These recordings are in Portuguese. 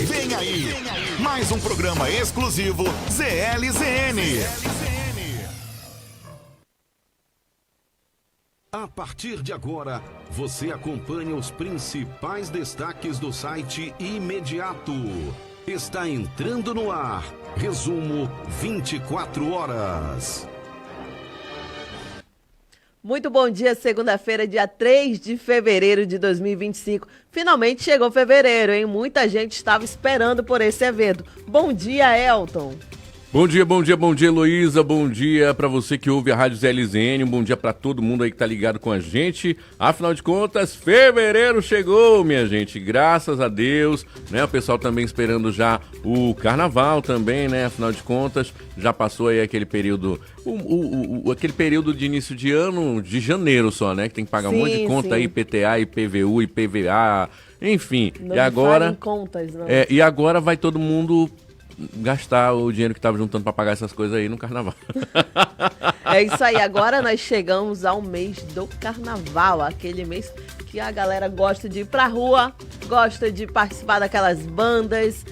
Vem aí, mais um programa exclusivo ZLZN. A partir de agora, você acompanha os principais destaques do site Imediato. Está entrando no ar, resumo 24 horas. Muito bom dia, segunda-feira, dia 3 de fevereiro de 2025. Finalmente chegou fevereiro, hein? Muita gente estava esperando por esse evento. Bom dia, Elton. Bom dia, Heloísa. Bom dia para você que ouve a Rádio ZLZN. Um bom dia para todo mundo aí que tá ligado com a gente. Afinal de contas, fevereiro chegou, minha gente. Graças a Deus, né? O pessoal também esperando já o carnaval também, né? Afinal de contas, já passou aí aquele período, aquele período de início de ano, de janeiro só, né? Que tem que pagar um monte de conta aí, IPTA, IPVU, IPVA, enfim. Não e agora, contas, não. e agora vai todo mundo gastar o dinheiro que estava juntando para pagar essas coisas aí no carnaval. É isso aí, agora nós chegamos ao mês do carnaval, aquele mês que a galera gosta de ir pra rua, gosta de participar daquelas bandas.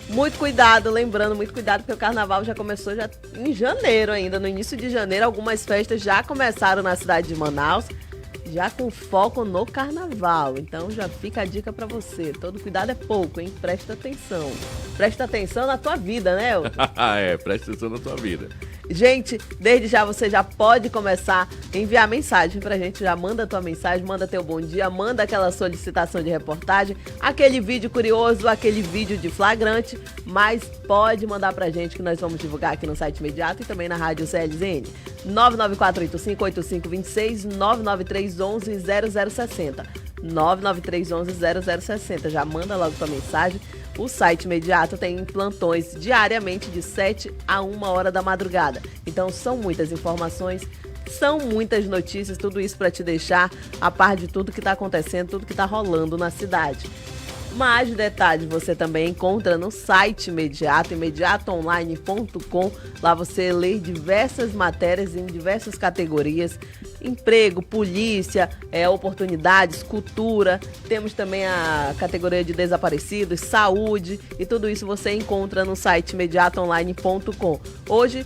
Muito cuidado, lembrando, muito cuidado, porque o carnaval já começou já em janeiro ainda, no início de janeiro. Algumas festas já começaram na cidade de Manaus, já com foco no carnaval. Então já fica a dica pra você. Todo cuidado é pouco, hein? Presta atenção. Presta atenção na tua vida, né, Elton? Presta atenção na tua vida. Gente, desde já você já pode começar a enviar mensagem pra gente. Já manda a tua mensagem, manda teu bom dia, manda aquela solicitação de reportagem, aquele vídeo curioso, aquele vídeo de flagrante, mas pode mandar pra gente que nós vamos divulgar aqui no site Imediato e também na rádio CLZN. 994858526, 993110060. 993110060. Já manda logo tua mensagem. O site Imediato tem plantões diariamente de 7 a 1 hora da madrugada. Então são muitas informações, são muitas notícias, tudo isso para te deixar a par de tudo que está acontecendo, tudo que está rolando na cidade. Mais detalhes você também encontra no site Imediato, imediatoonline.com. Lá você lê diversas matérias em diversas categorias: emprego, polícia, oportunidades, cultura. Temos também a categoria de desaparecidos, saúde, e tudo isso você encontra no site imediatoonline.com. Hoje,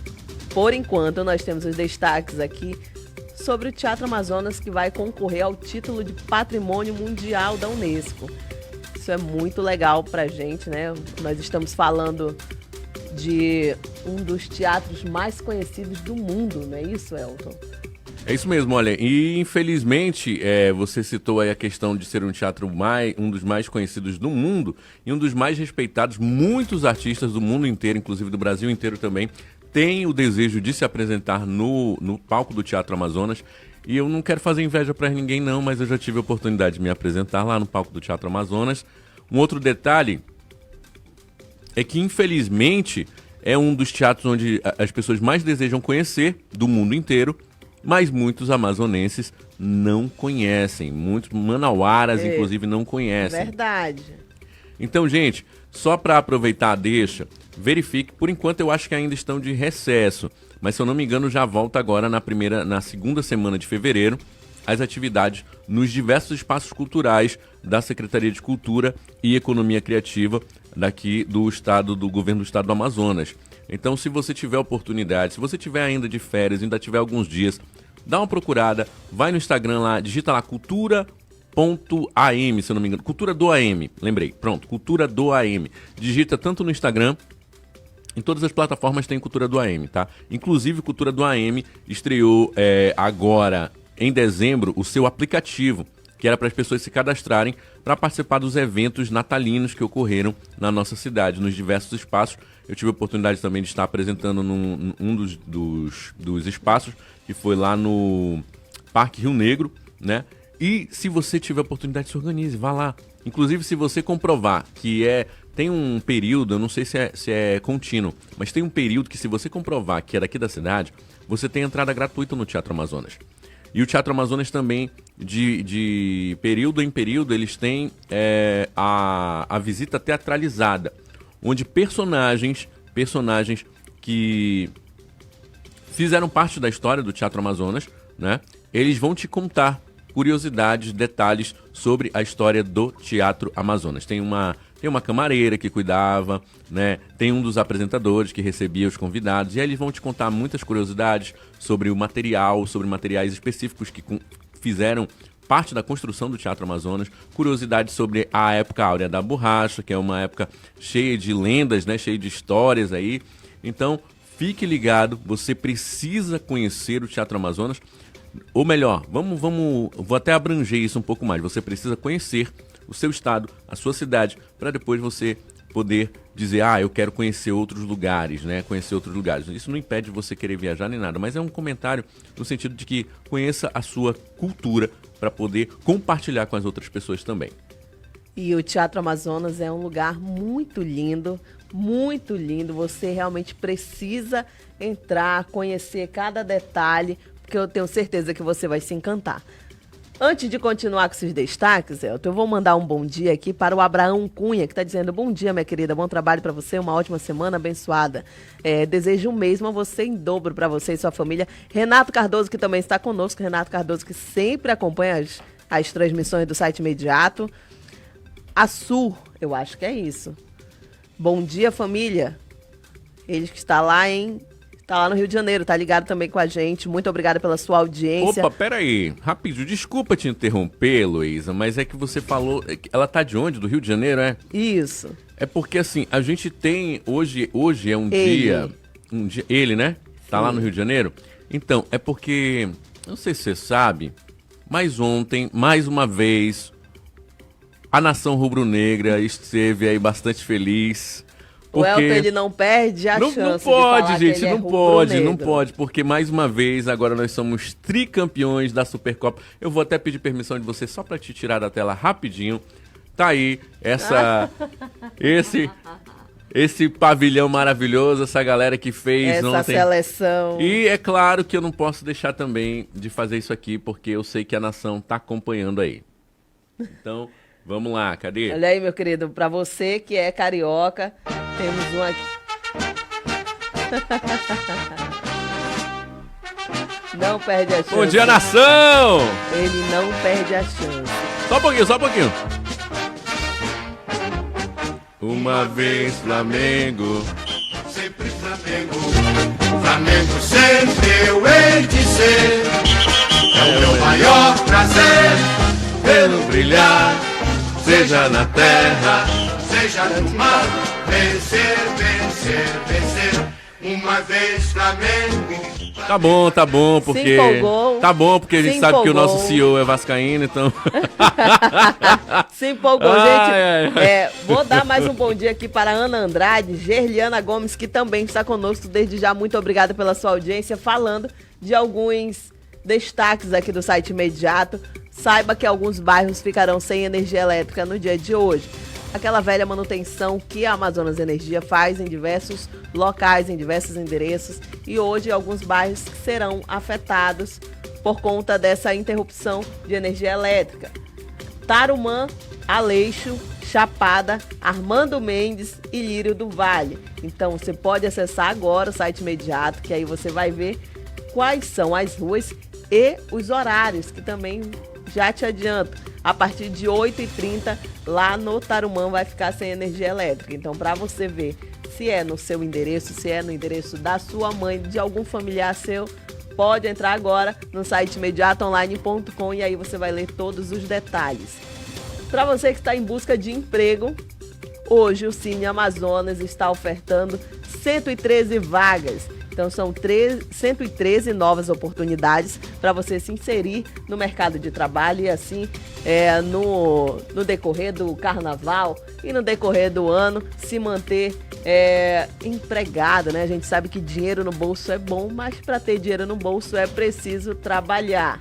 por enquanto, nós temos os destaques aqui sobre o Teatro Amazonas, que vai concorrer ao título de Patrimônio Mundial da Unesco. Isso é muito legal pra gente, né? Nós estamos falando de um dos teatros mais conhecidos do mundo, não é isso, Elton? É isso mesmo, olha, e infelizmente você citou aí a questão de ser um teatro um dos mais conhecidos do mundo e um dos mais respeitados. Muitos artistas do mundo inteiro, inclusive do Brasil inteiro também, têm o desejo de se apresentar no palco do Teatro Amazonas. E eu não quero fazer inveja para ninguém não, mas eu já tive a oportunidade de me apresentar lá no palco do Teatro Amazonas. Um outro detalhe é que, infelizmente, é um dos teatros onde as pessoas mais desejam conhecer do mundo inteiro, mas muitos amazonenses não conhecem. Muitos manauaras, inclusive, não conhecem. Verdade. Então, gente, só para aproveitar a deixa, verifique. Por enquanto, eu acho que ainda estão de recesso. Mas, se eu não me engano, já volta agora na segunda semana de fevereiro as atividades nos diversos espaços culturais da Secretaria de Cultura e Economia Criativa daqui do governo do estado do Amazonas. Então, se você tiver oportunidade, se você tiver ainda de férias, ainda tiver alguns dias, dá uma procurada, vai no Instagram lá, digita lá cultura.am, se eu não me engano, Cultura do AM, lembrei, pronto, Cultura do AM. Digita tanto no Instagram. Em todas as plataformas tem Cultura do AM, tá? Inclusive, Cultura do AM estreou agora, em dezembro, o seu aplicativo, que era para as pessoas se cadastrarem para participar dos eventos natalinos que ocorreram na nossa cidade, nos diversos espaços. Eu tive a oportunidade também de estar apresentando num dos espaços, que foi lá no Parque Rio Negro, né? E se você tiver a oportunidade, se organize, vá lá. Inclusive, se você comprovar que tem um período, eu não sei se é contínuo, mas tem um período que, se você comprovar que é daqui da cidade, você tem entrada gratuita no Teatro Amazonas. E o Teatro Amazonas também, de período em período, eles têm a a visita teatralizada, onde personagens que fizeram parte da história do Teatro Amazonas, né? Eles vão te contar curiosidades, detalhes sobre a história do Teatro Amazonas. Tem uma camareira que cuidava, né? Tem um dos apresentadores que recebia os convidados, e aí eles vão te contar muitas curiosidades sobre o material, sobre materiais específicos que fizeram parte da construção do Teatro Amazonas, curiosidades sobre a época áurea da borracha, que é uma época cheia de lendas, né? Cheia de histórias aí. Então, fique ligado, você precisa conhecer o Teatro Amazonas. Ou melhor, vou até abranger isso um pouco mais. Você precisa conhecer o seu estado, a sua cidade, para depois você poder dizer, eu quero conhecer outros lugares, né? Conhecer outros lugares. Isso não impede você querer viajar nem nada, mas é um comentário no sentido de que conheça a sua cultura para poder compartilhar com as outras pessoas também. E o Teatro Amazonas é um lugar muito lindo, muito lindo. Você realmente precisa entrar, conhecer cada detalhe, porque eu tenho certeza que você vai se encantar. Antes de continuar com esses destaques, Elton, eu vou mandar um bom dia aqui para o Abraão Cunha, que está dizendo: bom dia, minha querida, bom trabalho para você, uma ótima semana abençoada. Desejo o mesmo a você em dobro para você e sua família. Renato Cardoso, que também está conosco, Renato Cardoso, que sempre acompanha as transmissões do site Imediato. Assur, eu acho que é isso. Bom dia, família. Ele que está lá no Rio de Janeiro, tá ligado também com a gente. Muito obrigada pela sua audiência. Opa, peraí, rapidinho, desculpa te interromper, Heloísa, mas é que você falou, ela tá de onde? Do Rio de Janeiro, é? Isso. É porque assim, a gente tem, hoje é um dia, ele, né? Tá lá no Rio de Janeiro. Então, é porque, não sei se você sabe, mas ontem, mais uma vez, a nação rubro-negra esteve aí bastante feliz. O Elton, ele não perde a chance não pode, de falar gente, que ele não pode, porque mais uma vez agora nós somos tricampeões da Supercopa. Eu vou até pedir permissão de você só para te tirar da tela rapidinho. Tá aí esse pavilhão maravilhoso, essa galera que fez essa ontem. Seleção. E é claro que eu não posso deixar também de fazer isso aqui, porque eu sei que a nação tá acompanhando aí. Então, vamos lá, cadê? Olha aí, meu querido, para você que é carioca, temos um aqui. Não perde a chance. Bom dia, nação! Ele não perde a chance. Só um pouquinho. Uma vez Flamengo, sempre Flamengo. Flamengo sempre eu hei de ser. É o meu maior prazer pelo brilhar, seja na terra, seja no mar. Vencer, vencer, vencer. Uma vez Flamengo. Tá bom, porque se empolgou, tá bom, porque a gente sabe que o nosso CEO é vascaíno, então. Se empolgou, gente. Vou dar mais um bom dia aqui para Ana Andrade, Gerliana Gomes, que também está conosco desde já. Muito obrigada pela sua audiência, falando de alguns destaques aqui do site Imediato. Saiba que alguns bairros ficarão sem energia elétrica no dia de hoje. Aquela velha manutenção que a Amazonas Energia faz em diversos locais, em diversos endereços. E hoje alguns bairros serão afetados por conta dessa interrupção de energia elétrica. Tarumã, Aleixo, Chapada, Armando Mendes e Lírio do Vale. Então você pode acessar agora o site Imediato, que aí você vai ver quais são as ruas e os horários, que também já te adianto. A partir de 8h30, lá no Tarumã vai ficar sem energia elétrica. Então, para você ver se é no seu endereço, se é no endereço da sua mãe, de algum familiar seu, pode entrar agora no site imediatoonline.com e aí você vai ler todos os detalhes. Para você que está em busca de emprego, hoje o Cine Amazonas está ofertando 113 vagas. Então, são 113 novas oportunidades para você se inserir no mercado de trabalho e assim, no decorrer do carnaval e no decorrer do ano, se manter empregado, né? A gente sabe que dinheiro no bolso é bom, mas para ter dinheiro no bolso é preciso trabalhar.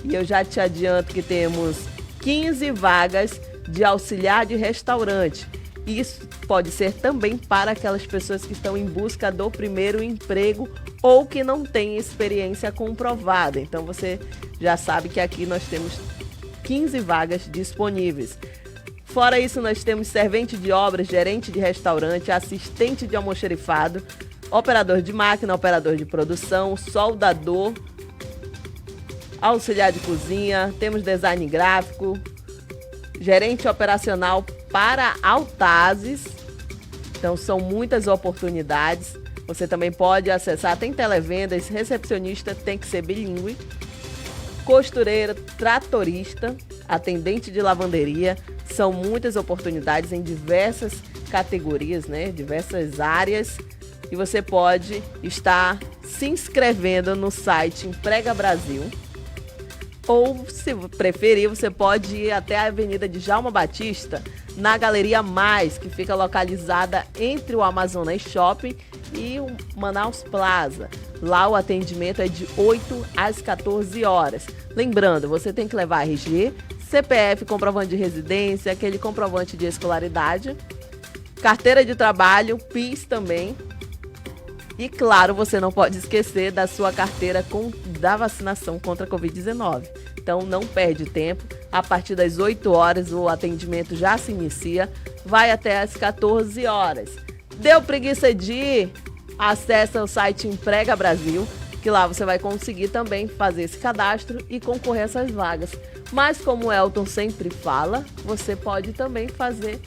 E eu já te adianto que temos 15 vagas de auxiliar de restaurante. Isso pode ser também para aquelas pessoas que estão em busca do primeiro emprego ou que não têm experiência comprovada. Então você já sabe que aqui nós temos 15 vagas disponíveis. Fora isso, nós temos servente de obras, gerente de restaurante, assistente de almoxerifado, operador de máquina, operador de produção, soldador, auxiliar de cozinha, temos design gráfico, gerente operacional para Altazes. Então são muitas oportunidades. Você também pode acessar, tem televendas, recepcionista, tem que ser bilíngue, costureira, tratorista, atendente de lavanderia. São muitas oportunidades em diversas categorias, né? Diversas áreas. E você pode estar se inscrevendo no site Emprega Brasil. Ou, se preferir, você pode ir até a Avenida de Djalma Batista, na Galeria Mais, que fica localizada entre o Amazonas Shopping e o Manaus Plaza. Lá o atendimento é de 8 às 14 horas. Lembrando, você tem que levar RG, CPF, comprovante de residência, aquele comprovante de escolaridade, carteira de trabalho, PIS também. E claro, você não pode esquecer da sua carteira da vacinação contra a Covid-19. Então não perde tempo. A partir das 8 horas o atendimento já se inicia, vai até as 14 horas. Deu preguiça de ir? Acesse o site Emprega Brasil, que lá você vai conseguir também fazer esse cadastro e concorrer a essas vagas. Mas como o Elton sempre fala, você pode também fazer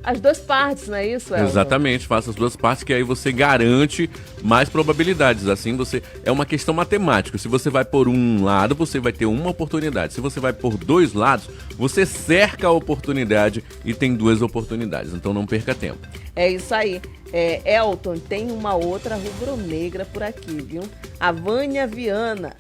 as duas partes, não é isso, Elton? Exatamente, faça as duas partes, que aí você garante mais probabilidades. Assim você. É uma questão matemática. Se você vai por um lado, você vai ter uma oportunidade. Se você vai por dois lados, você cerca a oportunidade e tem duas oportunidades. Então não perca tempo. É isso aí. Elton, tem uma outra rubro-negra por aqui, viu? A Vânia Viana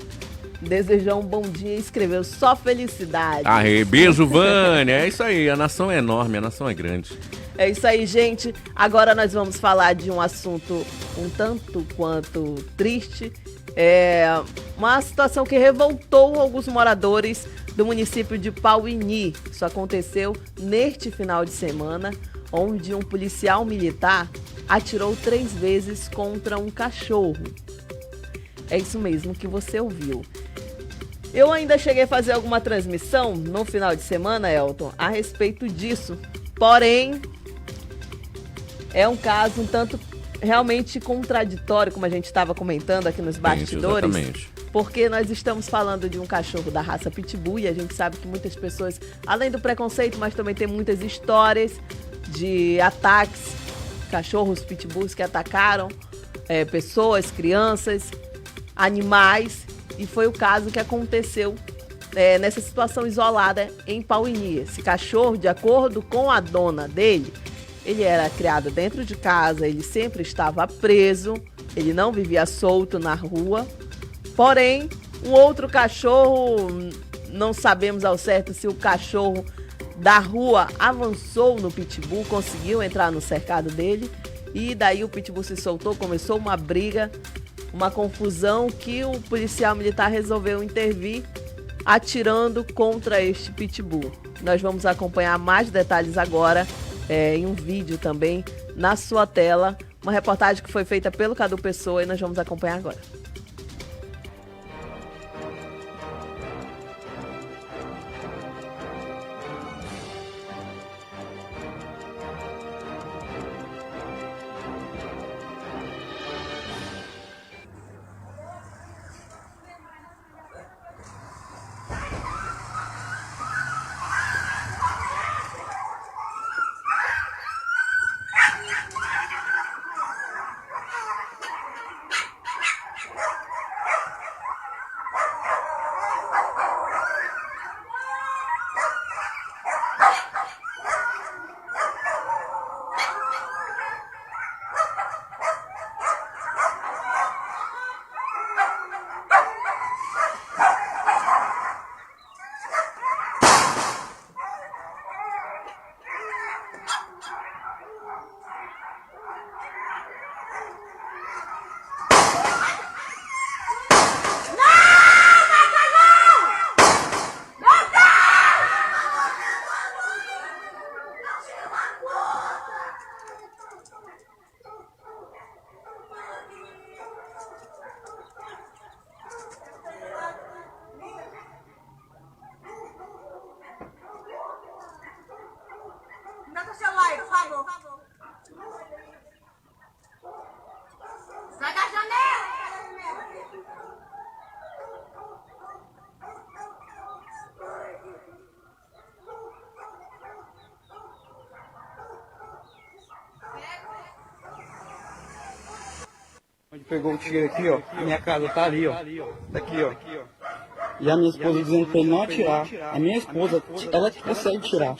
desejou um bom dia e escreveu só felicidade. Arre, beijo, Vânia. É isso aí, a nação é enorme, a nação é grande. É isso aí, gente. Agora nós vamos falar de um assunto um tanto quanto triste. Uma situação que revoltou alguns moradores do município de Pauini. Isso aconteceu neste final de semana, onde um policial militar atirou 3 vezes contra um cachorro. É isso mesmo que você ouviu. Eu ainda cheguei a fazer alguma transmissão no final de semana, Elton, a respeito disso. Porém, é um caso um tanto realmente contraditório, como a gente estava comentando aqui nos bastidores. Exatamente. Porque nós estamos falando de um cachorro da raça Pitbull e a gente sabe que muitas pessoas, além do preconceito, mas também tem muitas histórias de ataques, cachorros Pitbulls que atacaram pessoas, crianças, animais. E foi o caso que aconteceu nessa situação isolada em Pauini. Esse cachorro, de acordo com a dona dele, ele era criado dentro de casa, ele sempre estava preso, ele não vivia solto na rua. Porém, um outro cachorro, não sabemos ao certo se o cachorro da rua avançou no Pitbull, conseguiu entrar no cercado dele. E daí o Pitbull se soltou, começou uma briga, uma confusão que o policial militar resolveu intervir, atirando contra este Pitbull. Nós vamos acompanhar mais detalhes agora em um vídeo também na sua tela. Uma reportagem que foi feita pelo Cadu Pessoa e nós vamos acompanhar agora. Sai da janela! Onde pegou o tiro aqui, ó. Minha casa tá ali, ó. Daqui, ó. E a minha esposa dizendo pra ele não atirar. A minha esposa, ela que consegue tirar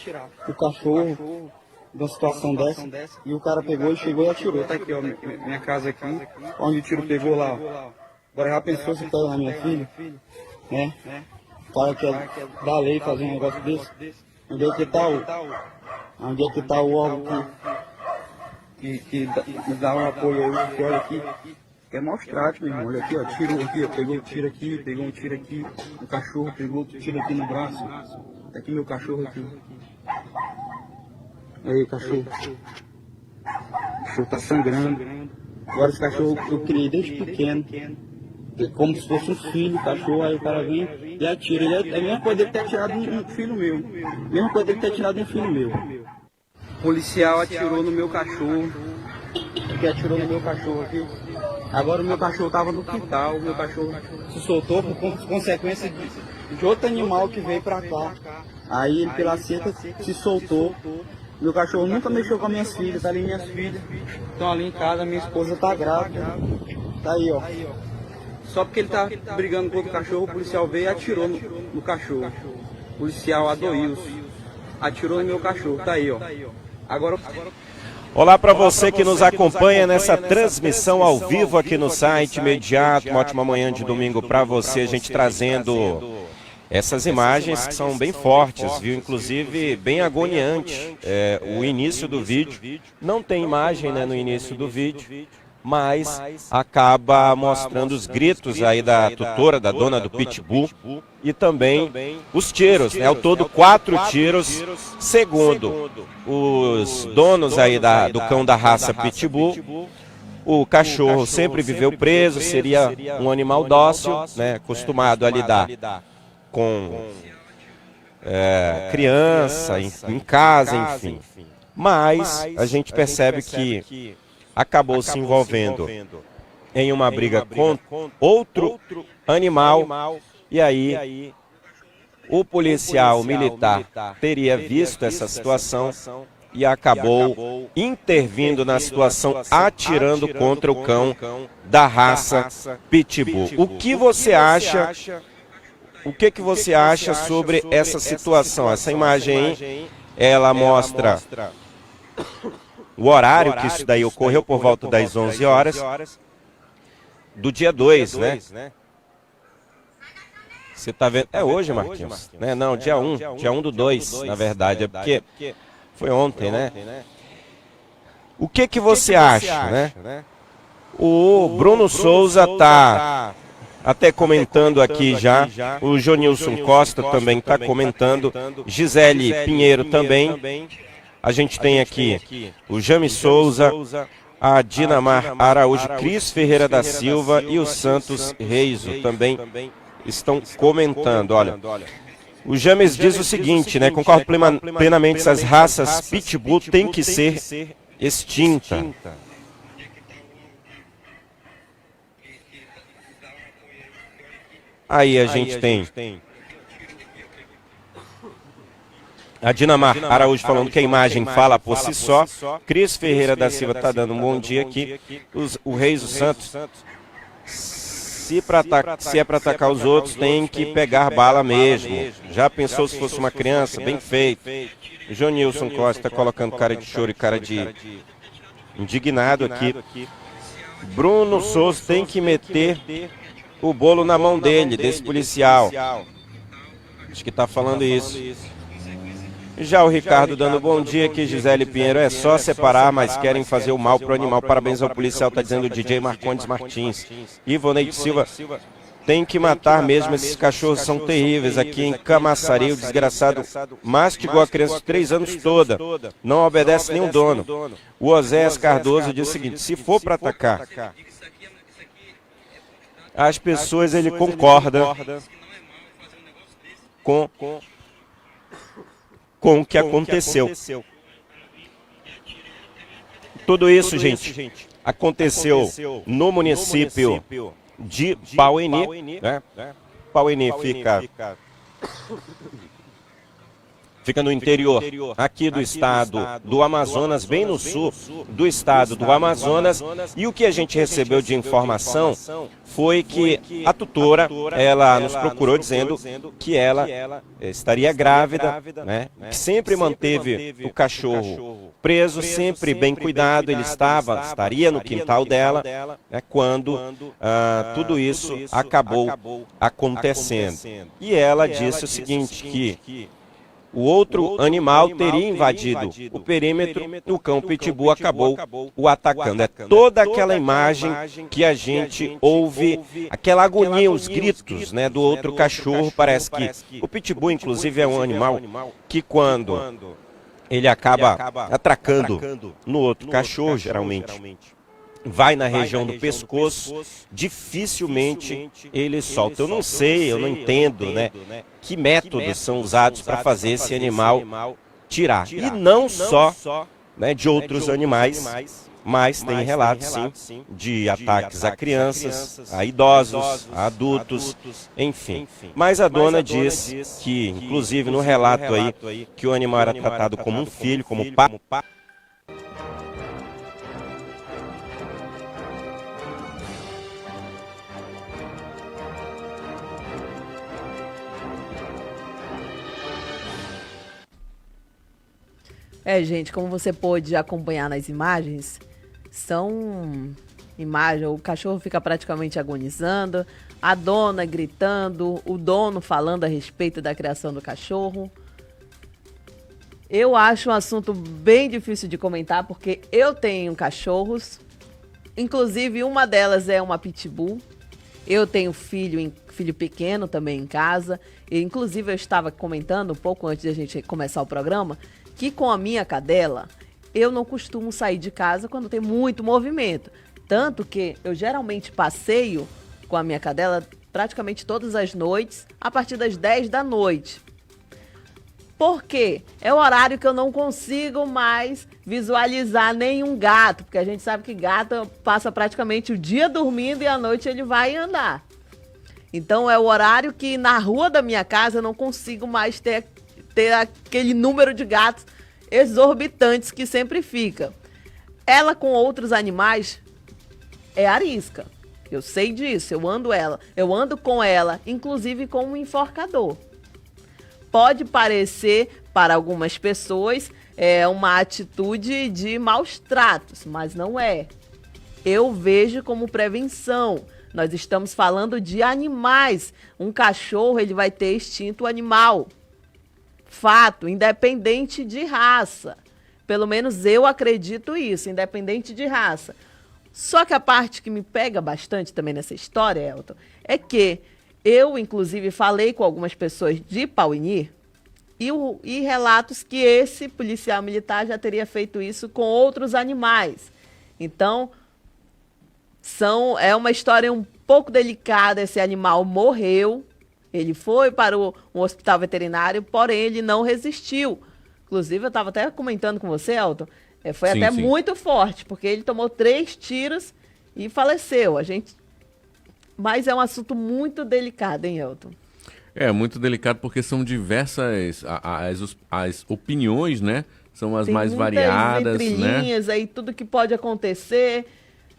o cachorro de uma situação dessa. E o cara pegou e chegou e atirou. Tá aqui, ó. Minha casa aqui. Onde o tiro pegou lá, ó. Agora já pensou se pega na minha filha? Né? O cara quer da lei fazer um negócio desse. Onde é que tá o órgão que dá um apoio aí? Que olha aqui. É maus tratos, meu irmão. Olha aqui, ó. Tirou aqui, ó. Pegou um tiro aqui, pegou um tiro aqui. O cachorro pegou outro tiro aqui no braço. Tá aqui meu cachorro aqui. Aí, cachorro. O cachorro tá sangrando. Agora esse cachorro eu criei desde pequeno. Como se fosse um filho, cachorro. Aí o cara vem e atira. É a mesma coisa dele ter atirado um filho meu. Mesma coisa dele ter atirado um filho meu. O policial atirou no meu cachorro. Porque atirou no meu cachorro aqui. Agora o meu cachorro estava no quintal, o meu cachorro se soltou por consequência de outro animal que veio para cá. Aí ele pela cerca se soltou. Meu cachorro nunca mexeu com as minhas filhas, tá ali minhas filhas. Estão ali em casa, minha esposa tá grávida. Tá aí, ó. Só porque ele tá brigando com outro cachorro, o policial veio e atirou no cachorro. O policial Adoilson atirou no meu cachorro, tá aí, ó. Agora... Olá para você que nos acompanha nessa transmissão ao vivo aqui no site Imediato. Uma ótima manhã de domingo para você, a gente trazendo essas imagens que são bem fortes, viu? Inclusive bem agoniante. O início do vídeo, não tem imagem, né, no início do vídeo, mas acaba mostrando os gritos aí da tutora, da dona do Pitbull, e também os tiros, né? Ao todo 4 tiros, segundo os donos aí do cão da raça Pitbull. O cachorro sempre viveu preso, seria um animal dócil, né? Acostumado a lidar com criança, em casa, enfim. Mas a gente percebe que acabou se envolvendo em uma briga com outro animal, e aí o policial militar teria visto essa situação e acabou intervindo na situação, atirando contra o cão da raça Pitbull. O que você acha? O que você acha sobre essa situação? Essa imagem aí, ela mostra o horário que isso daí ocorreu, por volta das 11 horas do dia 2, né? Você tá vendo? É hoje, Marquinhos? Né? Não, dia 1 do 2, na verdade, é porque foi ontem, né? O que você acha, né? O Bruno Souza tá até comentando aqui já, o Jonilson Costa também está comentando, Gisele Pinheiro também. A gente tem aqui o Jame Souza, a Dinamar Araújo, Cris Ferreira da Silva e o Santos Reiso também estão comentando. Olha, o James diz o seguinte, né? Concordo plenamente, essas raças Pitbull têm que ser extinta. Aí a gente tem a Dinamar Araújo falando que a imagem fala por si só. Cris Ferreira da Silva está dando um bom dia aqui. O Reis do Santos, se é para atacar os outros, tem que pegar bala mesmo. Já pensou se fosse uma criança? Bem feito. Jonilson Costa colocando cara de choro e cara de indignado aqui. Bruno Souza tem que meter o bolo na mão dele, desse policial. Acho que está falando isso. Já o Ricardo dando bom dia aqui, Gisele Pinheiro, é só separar, mas querem fazer o mal pro animal. Parabéns ao policial, tá dizendo o DJ Marcondes Martins. Ivoneide Silva, tem que matar mesmo, esses cachorros são terríveis. Aqui em Camaçari, o desgraçado mastigou a criança de 3 anos toda, não obedece nenhum dono. O Oséias Cardoso diz o seguinte, se for para atacar as pessoas, ele concorda com o que aconteceu. Tudo isso, gente, aconteceu no município de Paueni, né? Paueni fica no interior aqui do estado do Amazonas, bem no sul do estado do Amazonas. E o que a gente recebeu de informação foi que a tutora, ela nos procurou dizendo que ela estaria grávida, né? Que sempre manteve o cachorro preso, sempre bem cuidado. Ele estaria no quintal dela, né, quando tudo isso acabou acontecendo. E ela disse o seguinte, que o outro animal teria invadido o perímetro e o cão pitbull acabou o atacando. É toda aquela imagem que a gente ouve, aquela agonia, os gritos, né, do outro cachorro. Parece que o pitbull, inclusive, é um animal que quando ele acaba atracando no outro cachorro, geralmente vai na região do pescoço, dificilmente ele solta. Eu não sei, eu não entendo, né, que métodos são usados para fazer esse animal tirar. E não só, né, de outros animais, mas tem relatos, sim, de ataques a crianças, a idosos, a adultos, enfim. Mas a dona diz que, inclusive no relato aí, que o animal era tratado como um filho, como pai. Gente, como você pôde acompanhar nas imagens, são imagens, o cachorro fica praticamente agonizando, a dona gritando, o dono falando a respeito da criação do cachorro. Eu acho um assunto bem difícil de comentar, porque eu tenho cachorros, inclusive uma delas é uma pitbull. Eu tenho filho pequeno também em casa, e inclusive eu estava comentando um pouco antes de a gente começar o programa, que com a minha cadela, eu não costumo sair de casa quando tem muito movimento. Tanto que eu geralmente passeio com a minha cadela praticamente todas as noites, a partir das 10 da noite. Por quê? É o horário que eu não consigo mais visualizar nenhum gato, porque a gente sabe que gato passa praticamente o dia dormindo e à noite ele vai andar. Então é o horário que na rua da minha casa eu não consigo mais ter aquele número de gatos exorbitantes que sempre fica. Ela com outros animais é arisca. Eu sei disso, eu ando com ela, inclusive com um enforcador. Pode parecer, para algumas pessoas, uma atitude de maus tratos, mas não é. Eu vejo como prevenção. Nós estamos falando de animais. Um cachorro, ele vai ter instinto animal. Fato, independente de raça. Pelo menos eu acredito isso, independente de raça. Só que a parte que me pega bastante também nessa história, Elton, é que eu, inclusive, falei com algumas pessoas de Paueni e relatos que esse policial militar já teria feito isso com outros animais. Então, é uma história um pouco delicada. Esse animal morreu. Ele foi para um hospital veterinário, porém ele não resistiu. Inclusive, eu estava até comentando com você, Elton, foi sim, até sim, muito forte, porque ele tomou 3 tiros e faleceu. Mas é um assunto muito delicado, hein, Elton? É, muito delicado porque são diversas as opiniões, né? São as mais variadas, entrelinhas, né? Aí tudo que pode acontecer.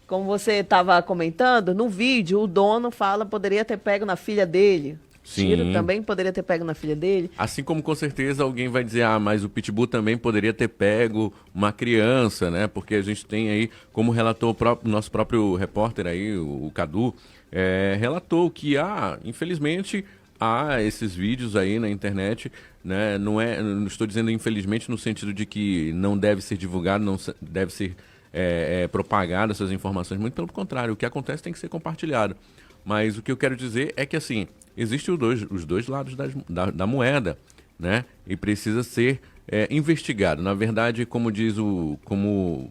Como você estava comentando, no vídeo, o dono fala poderia ter pego na filha dele. Sim. Tiro também poderia ter pego na filha dele. Assim como com certeza alguém vai dizer, mas o pitbull também poderia ter pego uma criança, né? Porque a gente tem aí, como relatou o nosso próprio repórter aí, o Cadu, relatou que infelizmente, há esses vídeos aí na internet, né? Não estou dizendo infelizmente no sentido de que não deve ser divulgado, não deve ser propagado essas informações, muito pelo contrário, o que acontece tem que ser compartilhado. Mas o que eu quero dizer é que, assim, existem os dois lados da moeda, né? E precisa ser investigado. Na verdade, como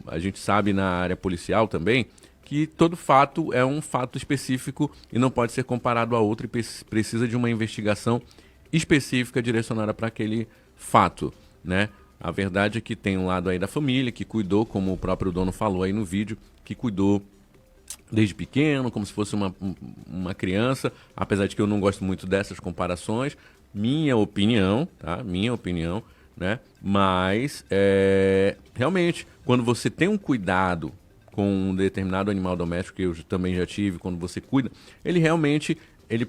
a gente sabe na área policial também, que todo fato é um fato específico e não pode ser comparado a outro e precisa de uma investigação específica direcionada para aquele fato, né? A verdade é que tem um lado aí da família que cuidou, como o próprio dono falou aí no vídeo, que cuidou desde pequeno, como se fosse uma criança, apesar de que eu não gosto muito dessas comparações. Minha opinião, tá? Minha opinião, né? Mas, realmente, quando você tem um cuidado com um determinado animal doméstico, que eu também já tive, quando você cuida, ele realmente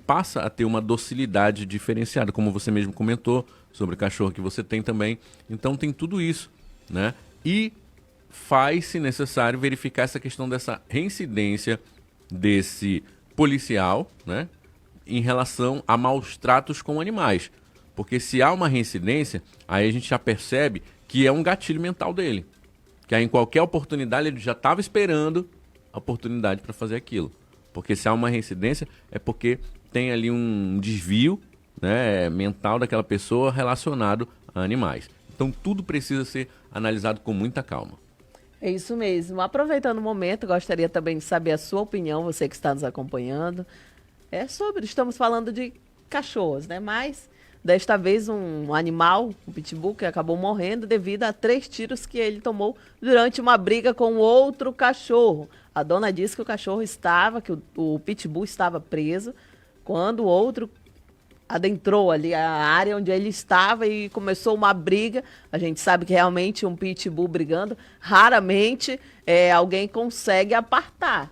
passa a ter uma docilidade diferenciada, como você mesmo comentou sobre o cachorro que você tem também. Então tem tudo isso, né? E faz-se necessário verificar essa questão dessa reincidência desse policial, né, em relação a maus tratos com animais. Porque se há uma reincidência, aí a gente já percebe que é um gatilho mental dele. Que aí em qualquer oportunidade ele já estava esperando a oportunidade para fazer aquilo. Porque se há uma reincidência é porque tem ali um desvio, né, mental daquela pessoa relacionado a animais. Então tudo precisa ser analisado com muita calma. É isso mesmo. Aproveitando o momento, gostaria também de saber a sua opinião, você que está nos acompanhando. Estamos falando de cachorros, né? Mas desta vez um animal, um pitbull, que acabou morrendo devido a 3 tiros que ele tomou durante uma briga com outro cachorro. A dona disse que o cachorro que o pitbull estava preso quando o outro adentrou ali a área onde ele estava e começou uma briga. A gente sabe que realmente um pitbull brigando, raramente alguém consegue apartar.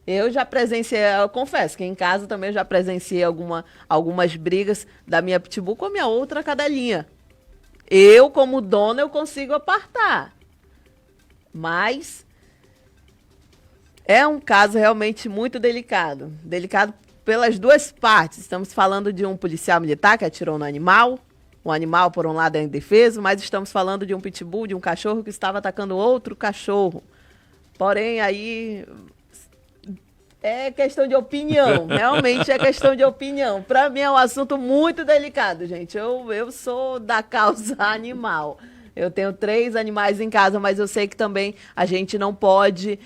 Eu já presenciei, eu confesso que em casa também eu já presenciei algumas brigas da minha pitbull com a minha outra cadelinha. Eu, como dona, eu consigo apartar. Mas é um caso realmente muito delicado. Delicado pelas duas partes. Estamos falando de um policial militar que atirou no animal. O animal, por um lado, é indefeso, mas estamos falando de um pitbull, de um cachorro que estava atacando outro cachorro. Porém, aí é questão de opinião. Realmente é questão de opinião. Para mim é um assunto muito delicado, gente. Eu sou da causa animal. Eu tenho 3 animais em casa, mas eu sei que também a gente não pode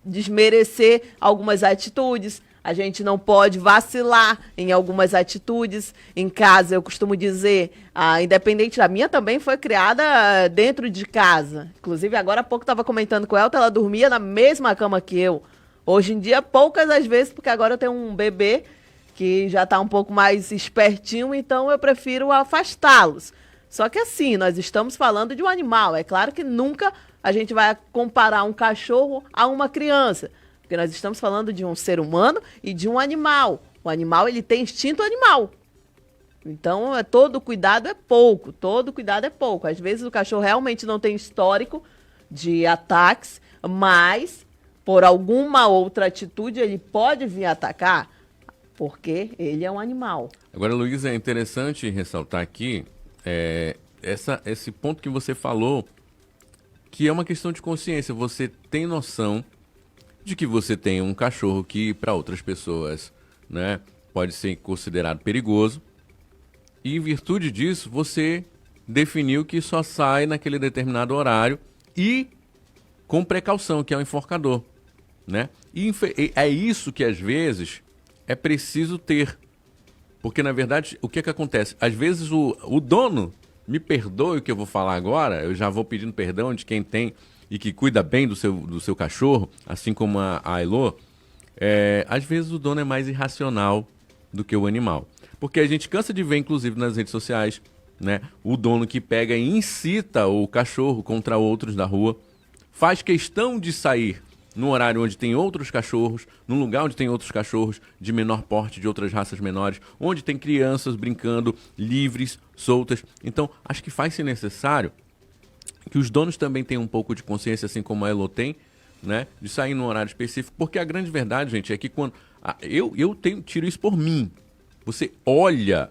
desmerecer algumas atitudes. A gente não pode vacilar em algumas atitudes. Em casa, eu costumo dizer, independente da minha, também foi criada dentro de casa. Inclusive, agora há pouco estava comentando com ela dormia na mesma cama que eu. Hoje em dia, poucas as vezes, porque agora eu tenho um bebê que já está um pouco mais espertinho, então eu prefiro afastá-los. Só que assim, nós estamos falando de um animal. É claro que nunca a gente vai comparar um cachorro a uma criança. Porque nós estamos falando de um ser humano e de um animal. O animal, ele tem instinto animal. Então, todo cuidado é pouco. Todo cuidado é pouco. Às vezes o cachorro realmente não tem histórico de ataques, mas por alguma outra atitude ele pode vir atacar, porque ele é um animal. Agora, Luísa, é interessante ressaltar aqui esse ponto que você falou, que é uma questão de consciência. Você tem noção de que você tem um cachorro que para outras pessoas, né, pode ser considerado perigoso, e em virtude disso você definiu que só sai naquele determinado horário e com precaução, que é o enforcador, né? E é isso que às vezes é preciso ter, porque na verdade o que acontece? Às vezes o dono, me perdoe o que eu vou falar agora, eu já vou pedindo perdão de quem tem e que cuida bem do seu cachorro, assim como a Elô, às vezes o dono é mais irracional do que o animal. Porque a gente cansa de ver, inclusive nas redes sociais, né, o dono que pega e incita o cachorro contra outros da rua, faz questão de sair num horário onde tem outros cachorros, num lugar onde tem outros cachorros de menor porte, de outras raças menores, onde tem crianças brincando livres, soltas. Então, acho que faz-se necessário que os donos também tenham um pouco de consciência, assim como a Elô tem, né, de sair num horário específico, porque a grande verdade, gente, é que quando tiro isso por mim. Você olha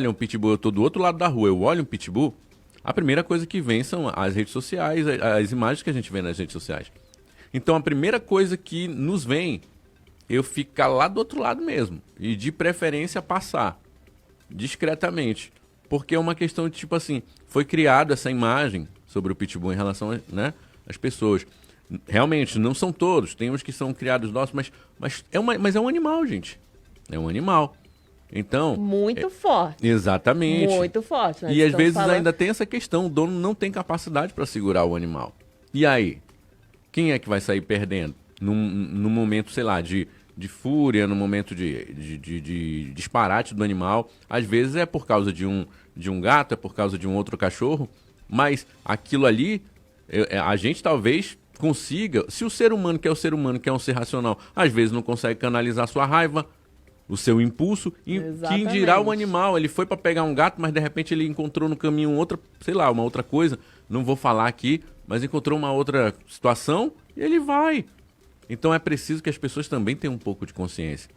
um pitbull, eu tô do outro lado da rua, eu olho um pitbull, a primeira coisa que vem são as redes sociais, as imagens que a gente vê nas redes sociais. Então a primeira coisa que nos vem, eu ficar lá do outro lado mesmo, e de preferência passar discretamente. Porque é uma questão de, tipo assim, foi criada essa imagem sobre o pitbull em relação às pessoas. Realmente, não são todos, tem uns que são criados nossos, mas é um animal, gente. É um animal. Então, Muito forte. exatamente. Muito forte. Nós E às estamos vezes falando- ainda tem essa questão, o dono não tem capacidade para segurar o animal. E aí? Quem é que vai sair perdendo? Num momento, sei lá, de fúria, no momento de disparate do animal. Às vezes é por causa de um gato, é por causa de um outro cachorro, mas aquilo ali, a gente talvez consiga, se o ser humano, que é o ser humano, que é um ser racional, às vezes não consegue canalizar sua raiva, o seu impulso, e quem dirá o animal, ele foi para pegar um gato, mas de repente ele encontrou no caminho outra, sei lá, uma outra coisa, não vou falar aqui, mas encontrou uma outra situação e ele vai. Então é preciso que as pessoas também tenham um pouco de consciência.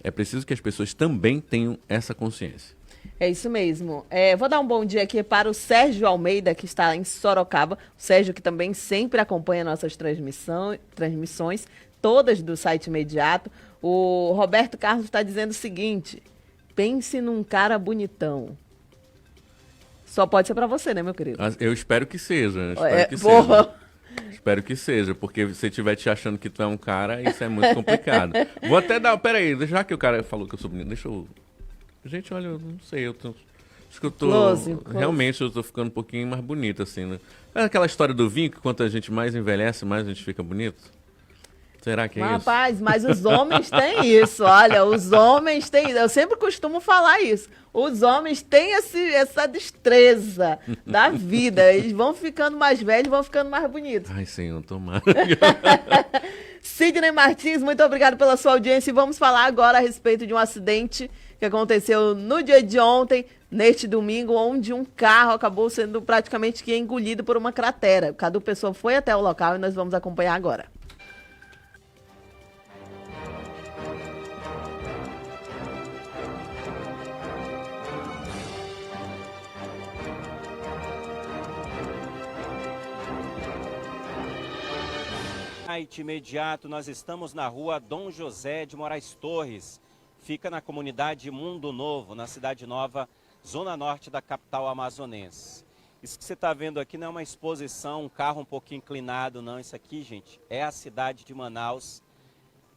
É preciso que as pessoas também tenham essa consciência. É isso mesmo. Vou dar um bom dia aqui para o Sérgio Almeida, que está em Sorocaba. O Sérgio que também sempre acompanha nossas transmissões, todas do site Imediato. O Roberto Carlos está dizendo o seguinte: pense num cara bonitão. Só pode ser para você, né, meu querido? Eu espero que seja. Espero que seja, porque se estiver te achando que tu é um cara, isso é muito complicado. Vou até dar... Peraí, já que o cara falou que eu sou bonito, deixa eu... Gente, olha, eu não sei, acho que eu tô... Close. Realmente eu tô ficando um pouquinho mais bonito, assim, né? É aquela história do vinho, que quanto a gente mais envelhece, mais a gente fica bonito? Será que é isso? Rapaz, mas os homens têm isso, olha, os homens têm... Eu sempre costumo falar isso. Os homens têm essa destreza da vida. Eles vão ficando mais velhos, vão ficando mais bonitos. Ai, senhor, tomara. Sidney Martins, muito obrigado pela sua audiência. E vamos falar agora a respeito de um acidente que aconteceu no dia de ontem, neste domingo, onde um carro acabou sendo praticamente que engolido por uma cratera. Cadu Pessoa foi até o local e nós vamos acompanhar agora. Site Imediato, nós estamos na rua Dom José de Moraes Torres. Fica na comunidade Mundo Novo, na Cidade Nova, zona norte da capital amazonense. Isso que você está vendo aqui não é uma exposição, um carro um pouquinho inclinado, não. Isso aqui, gente, é a cidade de Manaus,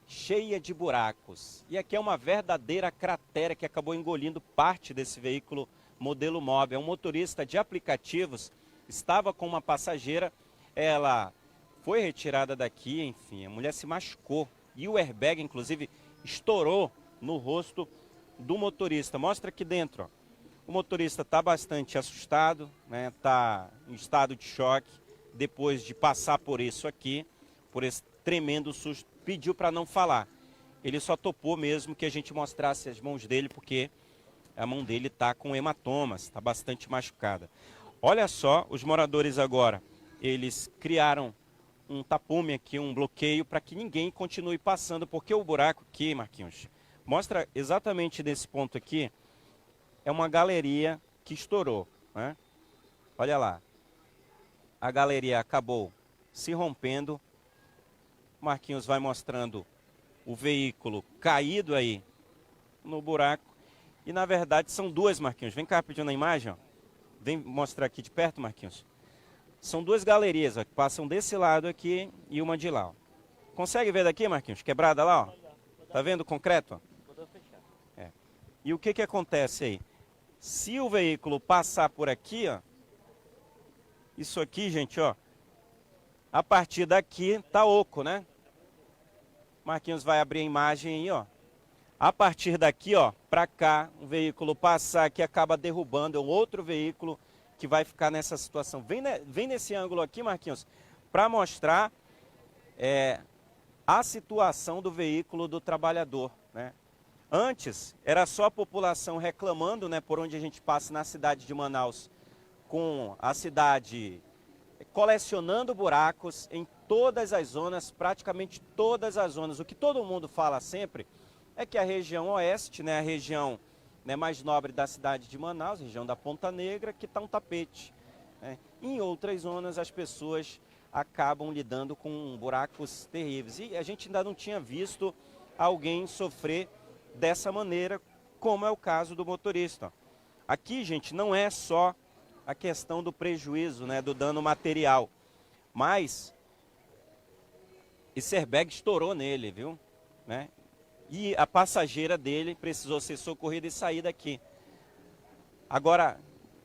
cheia de buracos. E aqui é uma verdadeira cratera que acabou engolindo parte desse veículo modelo Mobi. É um motorista de aplicativos, estava com uma passageira, ela foi retirada daqui, enfim, a mulher se machucou. E o airbag, inclusive, estourou no rosto do motorista. Mostra aqui dentro, ó. O motorista está bastante assustado, né? Está em estado de choque, depois de passar por isso aqui, por esse tremendo susto, pediu para não falar. Ele só topou mesmo que a gente mostrasse as mãos dele, porque a mão dele está com hematomas, está bastante machucada. Olha só, os moradores agora, eles criaram um tapume aqui, um bloqueio, para que ninguém continue passando, porque o buraco aqui, Marquinhos, mostra exatamente nesse ponto aqui, é uma galeria que estourou, né? Olha lá, a galeria acabou se rompendo, Marquinhos vai mostrando o veículo caído aí no buraco, e na verdade são duas, Marquinhos, vem cá pedindo a imagem, ó. Vem mostrar aqui de perto, Marquinhos. São duas galerias, ó, que passam desse lado aqui e uma de lá. Ó. Consegue ver daqui, Marquinhos? Quebrada lá, ó. Tá vendo o concreto? Ó? É. E o que que acontece aí? Se o veículo passar por aqui, ó, isso aqui, gente, ó, a partir daqui tá oco, né? Marquinhos vai abrir a imagem aí, ó. A partir daqui, ó, para cá, um veículo passar aqui acaba derrubando, é um outro veículo que vai ficar nessa situação. Vem nesse ângulo aqui, Marquinhos, para mostrar a situação do veículo do trabalhador, né? Antes, era só a população reclamando, né, por onde a gente passa na cidade de Manaus, com a cidade colecionando buracos em todas as zonas, praticamente todas as zonas. O que todo mundo fala sempre é que a região oeste, né, a região, né, mais nobre da cidade de Manaus, região da Ponta Negra, que está um tapete, né? Em outras zonas as pessoas acabam lidando com buracos terríveis. E a gente ainda não tinha visto alguém sofrer dessa maneira, como é o caso do motorista. Aqui, gente, não é só a questão do prejuízo, né, do dano material, mas esse airbag estourou nele, viu? Né? e a passageira dele precisou ser socorrida e sair daqui. Agora,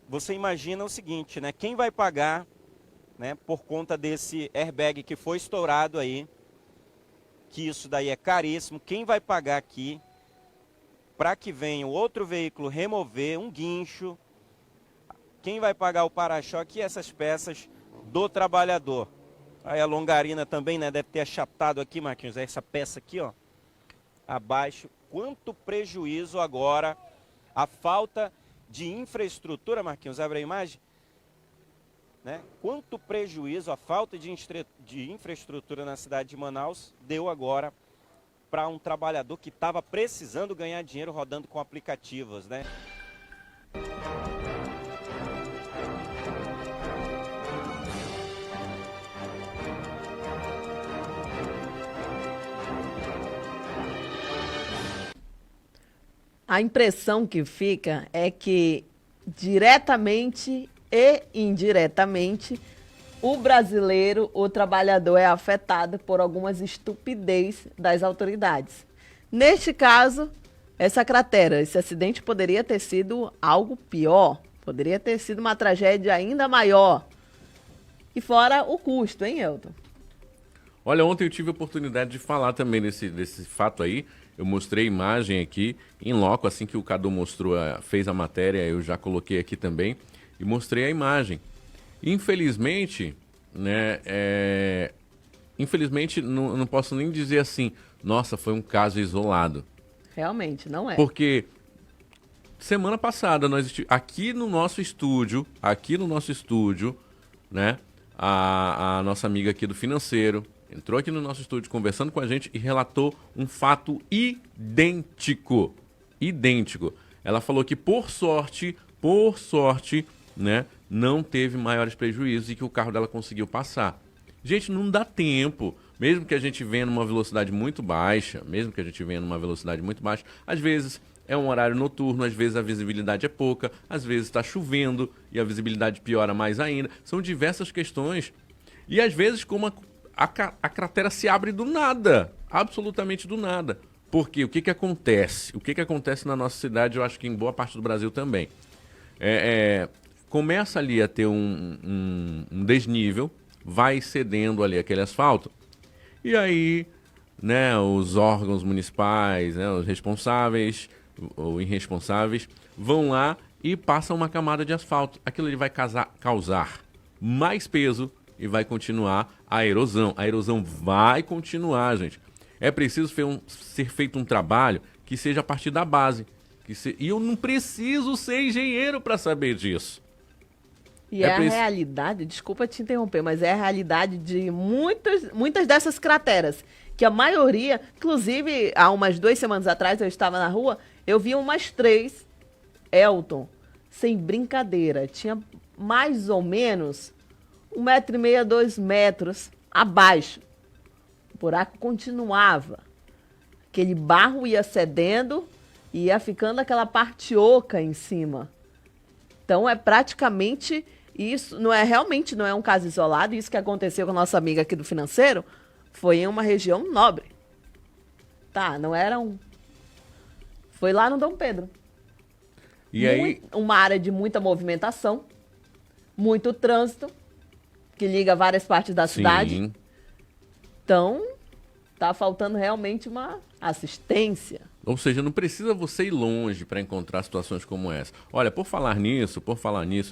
você imagina o seguinte, né? Quem vai pagar, né, por conta desse airbag que foi estourado aí, que isso daí é caríssimo, quem vai pagar aqui para que venha o outro veículo remover um guincho, quem vai pagar o para-choque e essas peças do trabalhador? Aí a longarina também, né, deve ter achatado aqui, Marquinhos, essa peça aqui, ó, abaixo. Quanto prejuízo agora, a falta de infraestrutura, Marquinhos, abre a imagem, né? Quanto prejuízo a falta de infraestrutura na cidade de Manaus deu agora para um trabalhador que estava precisando ganhar dinheiro rodando com aplicativos, né? A impressão que fica é que, diretamente e indiretamente, o brasileiro, o trabalhador, é afetado por algumas estupidez das autoridades. Neste caso, essa cratera, esse acidente poderia ter sido algo pior, poderia ter sido uma tragédia ainda maior. E fora o custo, hein, Elton? Olha, ontem eu tive a oportunidade de falar também desse fato aí. Eu mostrei a imagem aqui, em loco, assim que o Cadu mostrou, fez a matéria, eu já coloquei aqui também, e mostrei a imagem. Infelizmente, né, infelizmente não posso nem dizer assim, nossa, foi um caso isolado. Realmente, não é. Porque semana passada, aqui no nosso estúdio, né, a nossa amiga aqui do Financeiro, entrou aqui no nosso estúdio conversando com a gente e relatou um fato idêntico. Idêntico. Ela falou que, por sorte, né, não teve maiores prejuízos e que o carro dela conseguiu passar. Gente, não dá tempo. Mesmo que a gente venha numa velocidade muito baixa, às vezes é um horário noturno, às vezes a visibilidade é pouca, às vezes está chovendo e a visibilidade piora mais ainda. São diversas questões. E às vezes, como a cratera se abre do nada, absolutamente do nada. Porque o que acontece? O que acontece na nossa cidade, eu acho que em boa parte do Brasil também. Começa ali a ter um desnível, vai cedendo ali aquele asfalto, e aí, né, os órgãos municipais, né, os responsáveis ou irresponsáveis, vão lá e passam uma camada de asfalto. Aquilo ali vai causar mais peso e vai continuar a erosão. A erosão vai continuar, gente. É preciso ser feito um trabalho que seja a partir da base. E eu não preciso ser engenheiro para saber disso. E a realidade, desculpa te interromper, mas é a realidade de muitas dessas crateras. Que a maioria, inclusive, há umas 2 semanas atrás, eu estava na rua, eu vi umas 3, Elton, sem brincadeira. Tinha mais ou menos 1,5 metro, 2 metros abaixo. O buraco continuava. Aquele barro ia cedendo e ia ficando aquela parte oca em cima. Então é praticamente isso, realmente não é um caso isolado. Isso que aconteceu com a nossa amiga aqui do Financeiro foi em uma região nobre. Tá, não era foi lá no Dom Pedro. E aí? Uma área de muita movimentação, muito trânsito, que liga várias partes da cidade. Então, tá faltando realmente uma assistência. Ou seja, não precisa você ir longe para encontrar situações como essa. Olha, por falar nisso,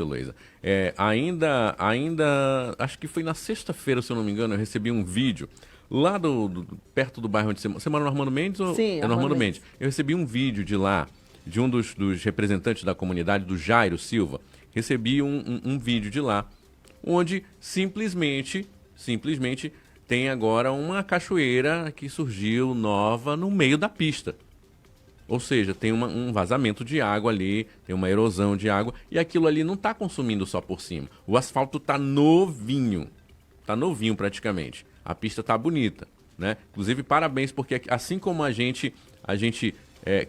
Heloísa, ainda, acho que foi na sexta-feira, se eu não me engano, eu recebi um vídeo lá perto do bairro onde você mora no Armando Mendes? Sim, é no Armando Mendes. Eu recebi um vídeo de lá, de um dos representantes da comunidade, do Jairo Silva. Recebi um vídeo de lá, onde simplesmente tem agora uma cachoeira que surgiu nova no meio da pista. Ou seja, tem um vazamento de água ali, tem uma erosão de água, e aquilo ali não está consumindo só por cima. O asfalto está novinho praticamente. A pista está bonita, né? Inclusive, parabéns, porque assim como a gente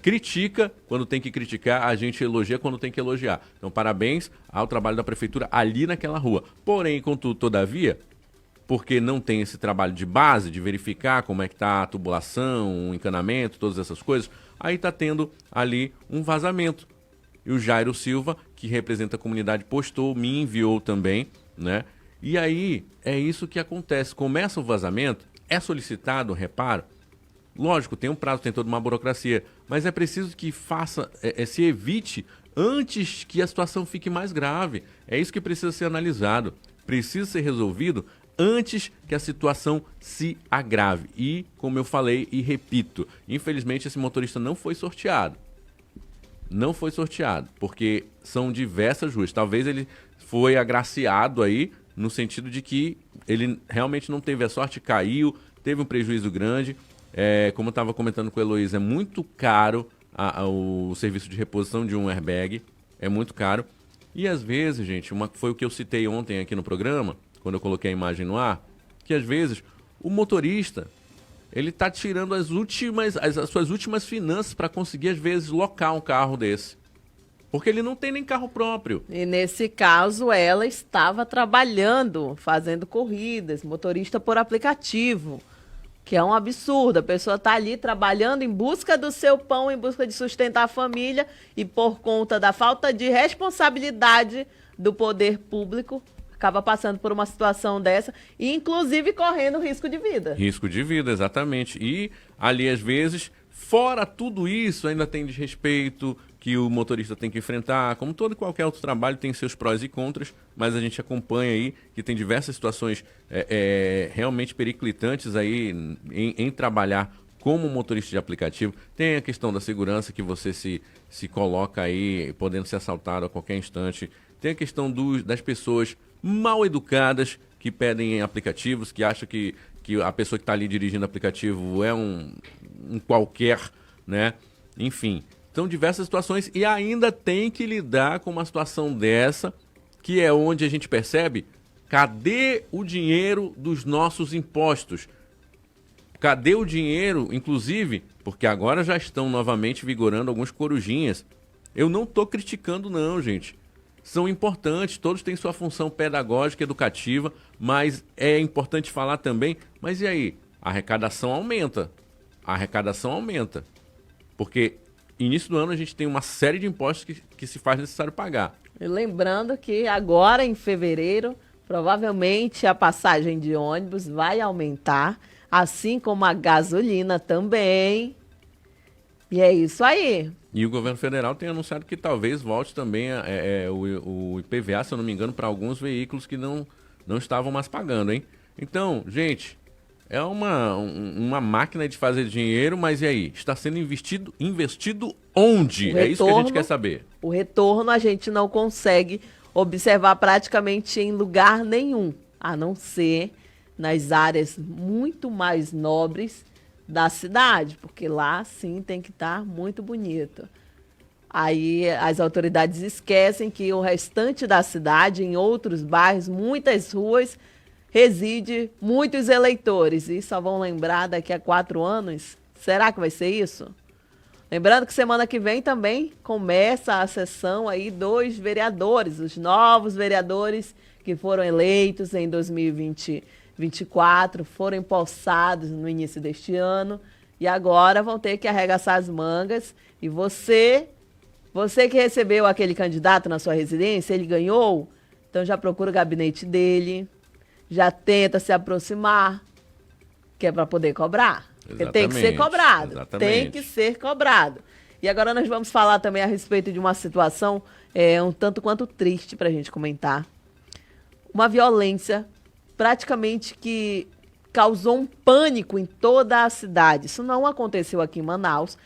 critica quando tem que criticar, a gente elogia quando tem que elogiar. Então, parabéns ao trabalho da prefeitura ali naquela rua. Porém, contudo, todavia, porque não tem esse trabalho de base, de verificar como é que está a tubulação, o encanamento, todas essas coisas, aí está tendo ali um vazamento. E o Jairo Silva, que representa a comunidade, postou, me enviou também, né? E aí é isso que acontece. Começa o vazamento, é solicitado o reparo. Lógico, tem um prazo, tem toda uma burocracia, mas é preciso que se evite antes que a situação fique mais grave. É isso que precisa ser analisado. Precisa ser resolvido antes que a situação se agrave. E, como eu falei e repito, infelizmente esse motorista não foi sorteado. Não foi sorteado, porque são diversas ruas. Talvez ele foi agraciado aí, no sentido de que ele realmente não teve a sorte, caiu, teve um prejuízo grande. Como eu estava comentando com o Heloísa, é muito caro o serviço de reposição de um airbag, é muito caro. E às vezes, gente, foi o que eu citei ontem aqui no programa, quando eu coloquei a imagem no ar, que às vezes o motorista, ele está tirando as suas últimas finanças para conseguir, às vezes, locar um carro desse. Porque ele não tem nem carro próprio. E nesse caso, ela estava trabalhando, fazendo corridas, motorista por aplicativo, que é um absurdo. A pessoa está ali trabalhando em busca do seu pão, em busca de sustentar a família, e por conta da falta de responsabilidade do poder público, acaba passando por uma situação dessa, e inclusive correndo risco de vida. Risco de vida, exatamente. E ali, às vezes, fora tudo isso, ainda tem desrespeito que o motorista tem que enfrentar. Como todo e qualquer outro trabalho, tem seus prós e contras, mas a gente acompanha aí que tem diversas situações realmente periclitantes aí em trabalhar como motorista de aplicativo. Tem a questão da segurança, que você se coloca aí podendo ser assaltado a qualquer instante. Tem a questão das pessoas mal educadas que pedem aplicativos, que acham que a pessoa que está ali dirigindo aplicativo é um qualquer, né? Enfim, são diversas situações, e ainda tem que lidar com uma situação dessa, que é onde a gente percebe, cadê o dinheiro dos nossos impostos? Cadê o dinheiro, inclusive, porque agora já estão novamente vigorando alguns corujinhas. Eu não estou criticando não, gente. São importantes, todos têm sua função pedagógica, educativa, mas é importante falar também, mas e aí? A arrecadação aumenta. A arrecadação aumenta. Porque início do ano a gente tem uma série de impostos que se faz necessário pagar. E lembrando que agora em fevereiro, provavelmente a passagem de ônibus vai aumentar, assim como a gasolina também. E é isso aí. E o governo federal tem anunciado que talvez volte também o IPVA, se eu não me engano, para alguns veículos que não estavam mais pagando, hein? Então, gente, é uma máquina de fazer dinheiro, mas e aí? Está sendo investido onde? É isso que a gente quer saber. O retorno a gente não consegue observar praticamente em lugar nenhum, a não ser nas áreas muito mais nobres da cidade, porque lá sim tem que estar muito bonito. Aí as autoridades esquecem que o restante da cidade, em outros bairros, muitas ruas, reside muitos eleitores, e só vão lembrar daqui a 4 anos. Será que vai ser isso? Lembrando que semana que vem também começa a sessão aí dos vereadores, os novos vereadores que foram eleitos em 2024, foram empossados no início deste ano e agora vão ter que arregaçar as mangas. E você que recebeu aquele candidato na sua residência, ele ganhou, então já procura o gabinete dele, já tenta se aproximar, que é para poder cobrar. Porque tem que ser cobrado. Exatamente. Tem que ser cobrado. E agora nós vamos falar também a respeito de uma situação um tanto quanto triste para a gente comentar. Uma violência praticamente que causou um pânico em toda a cidade. Isso não aconteceu aqui em Manaus,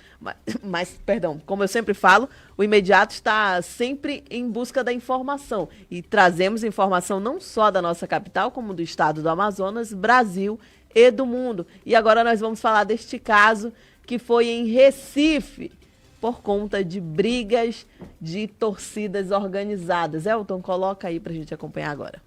mas perdão, como eu sempre falo, o Imediato está sempre em busca da informação. E trazemos informação não só da nossa capital, como do estado do Amazonas, Brasil e do mundo. E agora nós vamos falar deste caso que foi em Recife, por conta de brigas de torcidas organizadas. Elton, coloca aí para a gente acompanhar agora.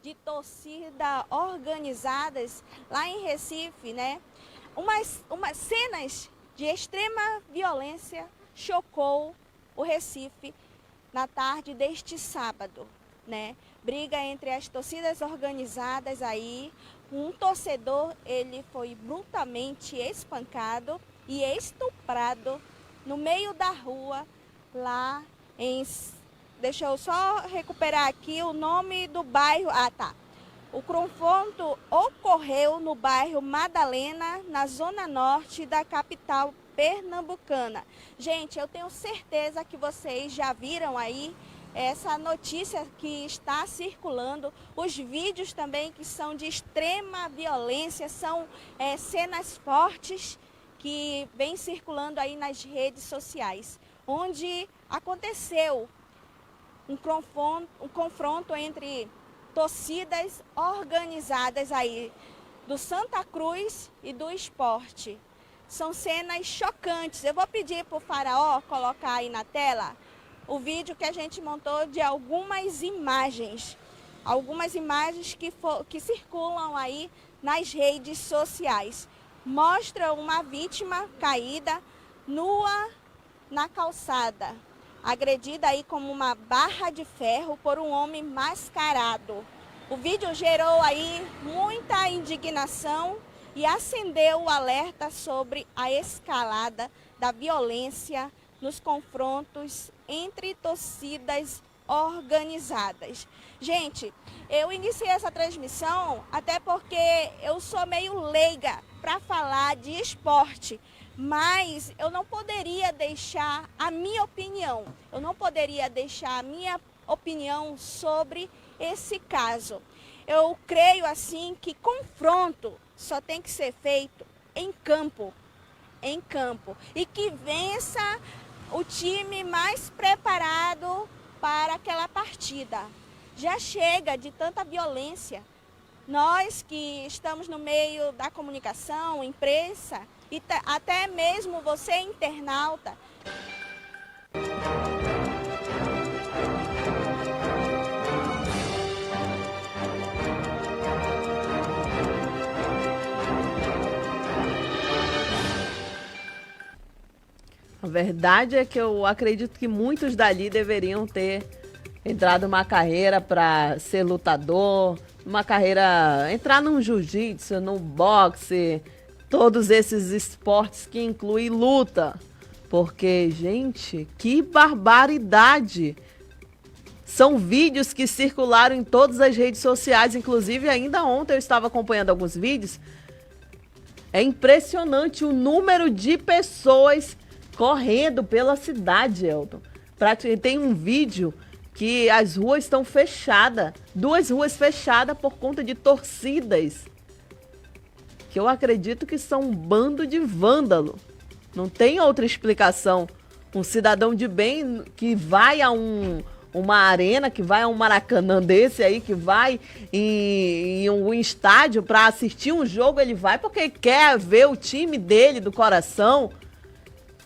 De torcida organizadas lá em Recife, né? Umas cenas de extrema violência chocou o Recife na tarde deste sábado, né? Briga entre as torcidas organizadas aí. Um torcedor, ele foi brutalmente espancado e estuprado no meio da rua, lá em... Deixa eu só recuperar aqui o nome do bairro. Ah, tá. O confronto ocorreu no bairro Madalena, na zona norte da capital pernambucana. Gente, eu tenho certeza que vocês já viram aí essa notícia que está circulando, os vídeos também que são de extrema violência, são cenas fortes que vêm circulando aí nas redes sociais, onde aconteceu um confronto entre torcidas organizadas aí do Santa Cruz e do Sport. São cenas chocantes. Eu vou pedir para o Faraó colocar aí na tela o vídeo que a gente montou de algumas imagens que circulam aí nas redes sociais. Mostra uma vítima caída nua na calçada, agredida aí como uma barra de ferro por um homem mascarado. O vídeo gerou aí muita indignação e acendeu o alerta sobre a escalada da violência nos confrontos entre torcidas organizadas. Gente, eu iniciei essa transmissão até porque eu sou meio leiga para falar de esporte, mas eu não poderia deixar a minha opinião. Eu não poderia deixar a minha opinião sobre esse caso. Eu creio assim que confronto só tem que ser feito em campo, e que vença o time mais preparado para aquela partida. Já chega de tanta violência. Nós que estamos no meio da comunicação, imprensa, e até mesmo você, internauta. A verdade é que eu acredito que muitos dali deveriam ter entrado numa carreira para ser lutador, uma carreira, entrar num jiu-jitsu, no boxe, todos esses esportes que incluem luta. Porque, gente, que barbaridade! São vídeos que circularam em todas as redes sociais, inclusive ainda ontem eu estava acompanhando alguns vídeos. É impressionante o número de pessoas correndo pela cidade, Elton. Tem um vídeo que as ruas estão fechadas, 2 ruas fechadas por conta de torcidas, que eu acredito que são um bando de vândalo. Não tem outra explicação. Um cidadão de bem que vai a uma arena, que vai a um Maracanã desse aí, que vai em um estádio para assistir um jogo, ele vai porque quer ver o time dele do coração.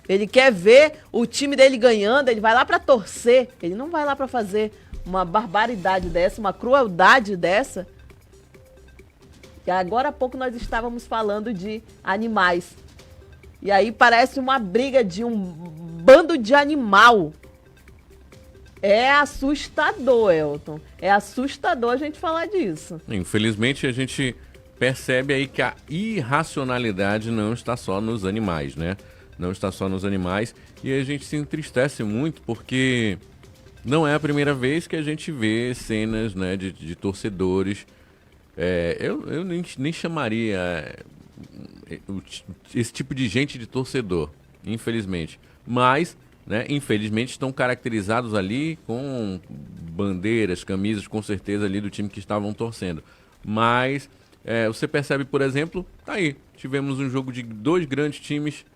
Ele quer ver o time dele ganhando, ele vai lá para torcer. Ele não vai lá para fazer uma barbaridade dessa, uma crueldade dessa. E agora há pouco nós estávamos falando de animais. E aí parece uma briga de um bando de animal. É assustador, Elton. É assustador a gente falar disso. Infelizmente a gente percebe aí que a irracionalidade não está só nos animais, né? Não está só nos animais, e a gente se entristece muito porque não é a primeira vez que a gente vê cenas, né, de torcedores. Eu nem chamaria esse tipo de gente de torcedor, infelizmente. Mas, né, infelizmente estão caracterizados ali com bandeiras, camisas, com certeza ali do time que estavam torcendo. Mas você percebe, por exemplo, tá aí, tivemos um jogo de 2 grandes times,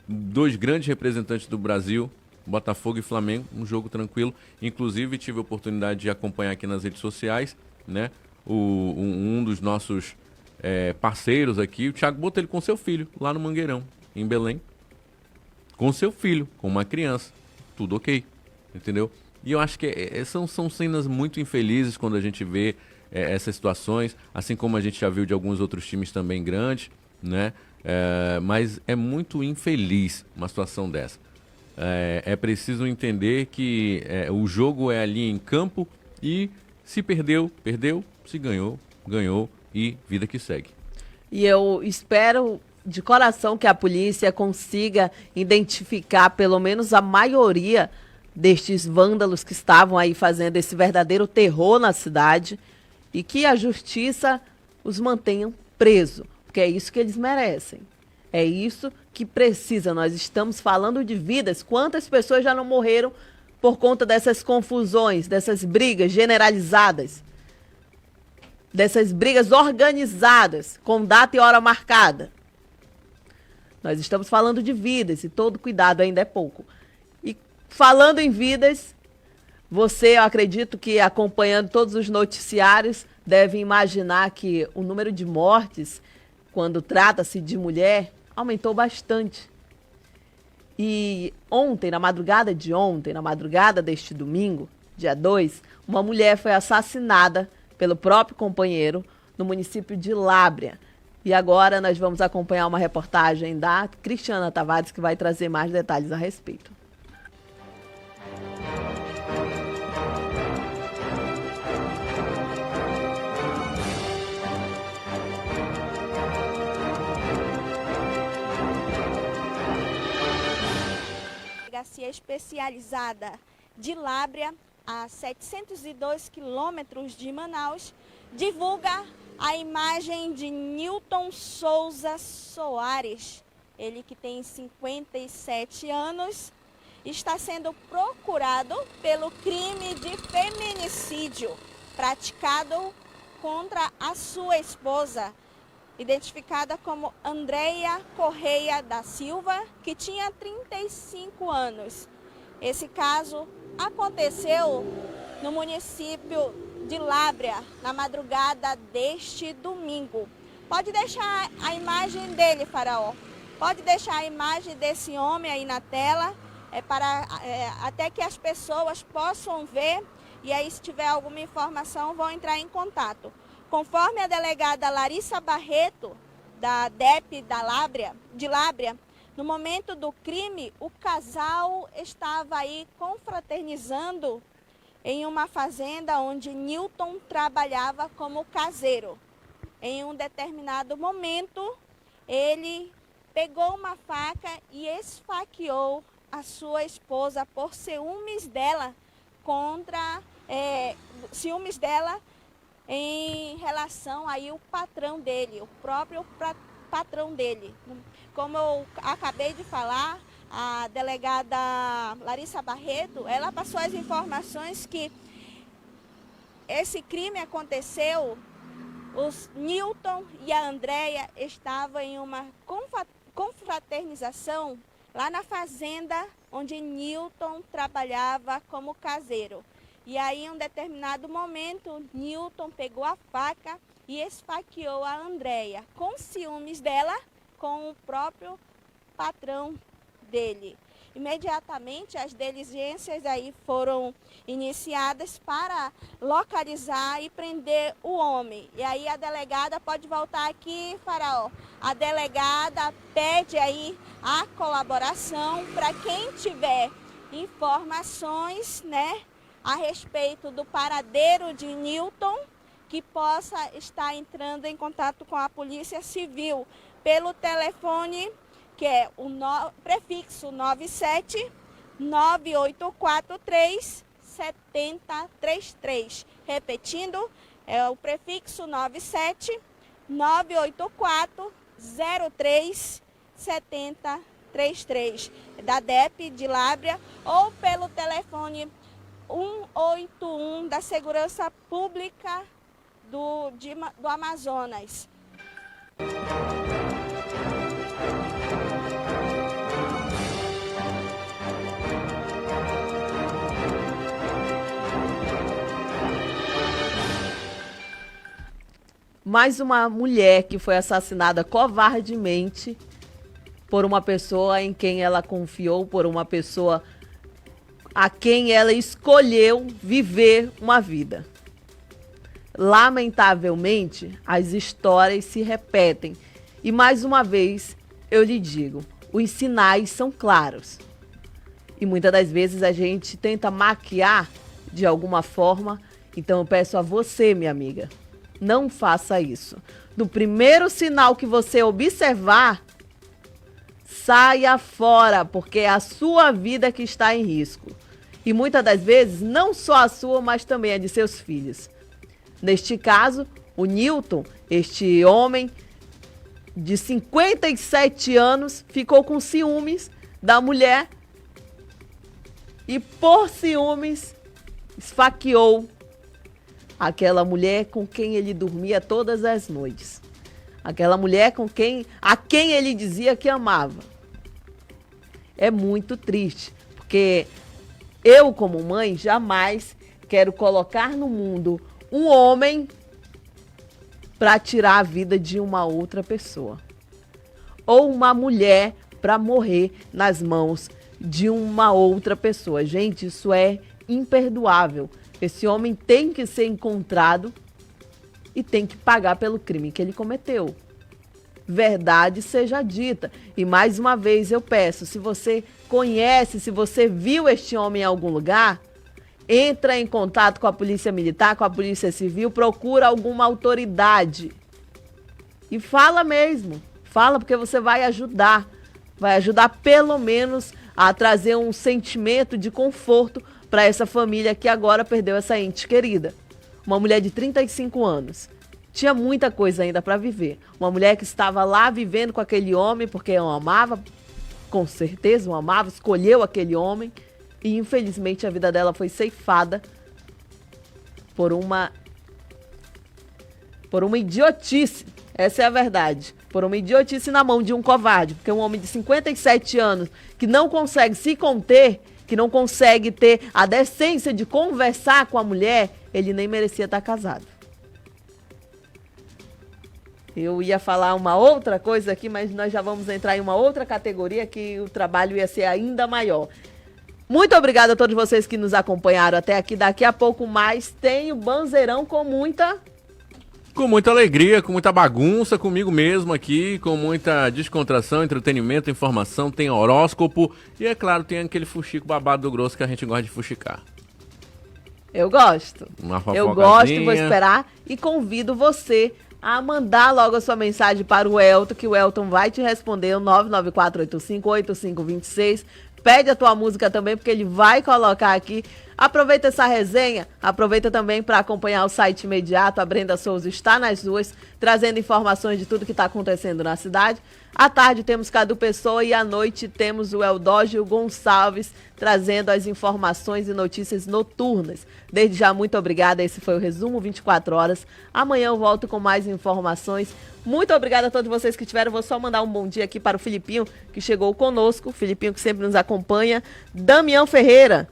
2 grandes representantes do Brasil, Botafogo e Flamengo, um jogo tranquilo. Inclusive tive a oportunidade de acompanhar aqui nas redes sociais, né? Um dos nossos parceiros aqui, o Thiago Botelho, com seu filho, lá no Mangueirão, em Belém. Com seu filho, com uma criança. Tudo ok, entendeu? E eu acho que são cenas muito infelizes quando a gente vê essas situações, assim como a gente já viu de alguns outros times também grandes, né? Mas é muito infeliz uma situação dessa. É preciso entender que o jogo é ali em campo e se perdeu, perdeu, se ganhou, ganhou e vida que segue. E eu espero de coração que a polícia consiga identificar pelo menos a maioria destes vândalos que estavam aí fazendo esse verdadeiro terror na cidade e que a justiça os mantenha presos, porque é isso que eles merecem. É isso que precisa. Nós estamos falando de vidas. Quantas pessoas já não morreram por conta dessas confusões, dessas brigas generalizadas, dessas brigas organizadas, com data e hora marcada? Nós estamos falando de vidas e todo cuidado ainda é pouco. E falando em vidas, você, eu acredito que acompanhando todos os noticiários, deve imaginar que o número de mortes, quando trata-se de mulher, aumentou bastante. E ontem, na madrugada deste domingo, dia 2, uma mulher foi assassinada pelo próprio companheiro no município de Lábrea. E agora nós vamos acompanhar uma reportagem da Cristiana Tavares, que vai trazer mais detalhes a respeito. Delegacia especializada de Lábrea, a 702 quilômetros de Manaus, divulga a imagem de Nilton Souza Soares. Ele que tem 57 anos, está sendo procurado pelo crime de feminicídio praticado contra a sua esposa, identificada como Andréia Correia da Silva, que tinha 35 anos. Esse caso aconteceu no município de Lábrea, na madrugada deste domingo. Pode deixar a imagem dele, Faraó. Pode deixar a imagem desse homem aí na tela, até que as pessoas possam ver, e aí se tiver alguma informação vão entrar em contato. Conforme a delegada Larissa Barreto, da DEP de Lábrea, no momento do crime, o casal estava aí confraternizando em uma fazenda onde Nilton trabalhava como caseiro. Em um determinado momento, ele pegou uma faca e esfaqueou a sua esposa por ciúmes dela em relação aí ao patrão dele, o próprio patrão dele. Como eu acabei de falar, a delegada Larissa Barreto, ela passou as informações que esse crime aconteceu, os Nilton e a Andréia estavam em uma confraternização lá na fazenda onde Nilton trabalhava como caseiro. E aí, em um determinado momento, Nilton pegou a faca e esfaqueou a Andréia, com ciúmes dela, com o próprio patrão dele. Imediatamente as diligências aí foram iniciadas para localizar e prender o homem. E aí a delegada pode voltar aqui, Faraó. A delegada pede aí a colaboração para quem tiver informações, né, a respeito do paradeiro de Nilton, que possa estar entrando em contato com a Polícia Civil pelo telefone que é o prefixo 97 9843 7033. Repetindo, é o prefixo 97 984 03 7033 da DEP de Lábrea, ou pelo telefone 181 da Segurança Pública do Amazonas. Mais uma mulher que foi assassinada covardemente por uma pessoa em quem ela confiou, por uma pessoa a quem ela escolheu viver uma vida. lamentavelmente, as histórias se repetem. E mais uma vez, eu lhe digo, os sinais são claros. E muitas das vezes a gente tenta maquiar de alguma forma. Então eu peço a você, minha amiga, não faça isso. No primeiro sinal que você observar, saia fora, porque é a sua vida que está em risco. E muitas das vezes, não só a sua, mas também a de seus filhos. Neste caso, o Newton, este homem de 57 anos, ficou com ciúmes da mulher e por ciúmes esfaqueou aquela mulher com quem ele dormia todas as noites. Aquela mulher a quem ele dizia que amava. É muito triste, porque eu, como mãe, jamais quero colocar no mundo um homem para tirar a vida de uma outra pessoa. Ou uma mulher para morrer nas mãos de uma outra pessoa. Gente, isso é imperdoável. Esse homem tem que ser encontrado e tem que pagar pelo crime que ele cometeu. Verdade seja dita. E mais uma vez eu peço, se você conhece, se você viu este homem em algum lugar, entra em contato com a polícia militar, com a polícia civil, procura alguma autoridade. E fala mesmo. Fala porque você vai ajudar. Vai ajudar pelo menos a trazer um sentimento de conforto para essa família que agora perdeu essa ente querida. Uma mulher de 35 anos. Tinha muita coisa ainda para viver. Uma mulher que estava lá vivendo com aquele homem porque o amava, com certeza o amava, escolheu aquele homem e infelizmente a vida dela foi ceifada por uma idiotice. Essa é a verdade. Por uma idiotice na mão de um covarde. Porque um homem de 57 anos que não consegue se conter, que não consegue ter a decência de conversar com a mulher, ele nem merecia estar casado. Eu ia falar uma outra coisa aqui, mas nós já vamos entrar em uma outra categoria que o trabalho ia ser ainda maior. Muito obrigada a todos vocês que nos acompanharam até aqui. Daqui a pouco mais tem o Banzeirão com muita alegria, com muita bagunça, comigo mesmo aqui, com muita descontração, entretenimento, informação, tem horóscopo e, é claro, tem aquele fuxico babado do grosso que a gente gosta de fuxicar. Eu gosto. Uma fofocazinha. Eu gosto, vou esperar e convido você a mandar logo a sua mensagem para o Elton, que o Elton vai te responder, o 994858526. Pede a tua música também, porque ele vai colocar aqui. Aproveita essa resenha, aproveita também para acompanhar o site imediato. A Brenda Souza está nas ruas, trazendo informações de tudo que está acontecendo na cidade. À tarde temos Cadu Pessoa e à noite temos o Eudógio Gonçalves, trazendo as informações e notícias noturnas. Desde já, muito obrigada. Esse foi o Resumo 24 Horas. Amanhã eu volto com mais informações. Muito obrigada a todos vocês que tiveram. Vou só mandar um bom dia aqui para o Filipinho, que chegou conosco. Filipinho que sempre nos acompanha. Damião Ferreira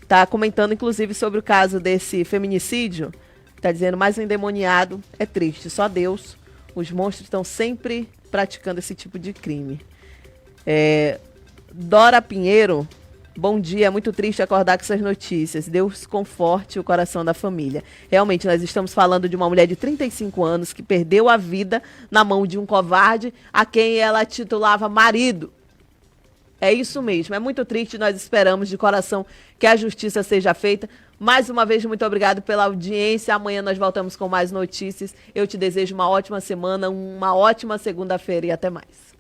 está comentando, inclusive, sobre o caso desse feminicídio. Está dizendo, mais um endemoniado. É triste, só Deus. Os monstros estão sempre praticando esse tipo de crime. Dora Pinheiro, bom dia, é muito triste acordar com essas notícias. Deus conforte o coração da família. Realmente, nós estamos falando de uma mulher de 35 anos que perdeu a vida na mão de um covarde a quem ela titulava marido. É isso mesmo, é muito triste, nós esperamos de coração que a justiça seja feita. Mais uma vez, muito obrigado pela audiência. Amanhã nós voltamos com mais notícias. Eu te desejo uma ótima semana, uma ótima segunda-feira e até mais.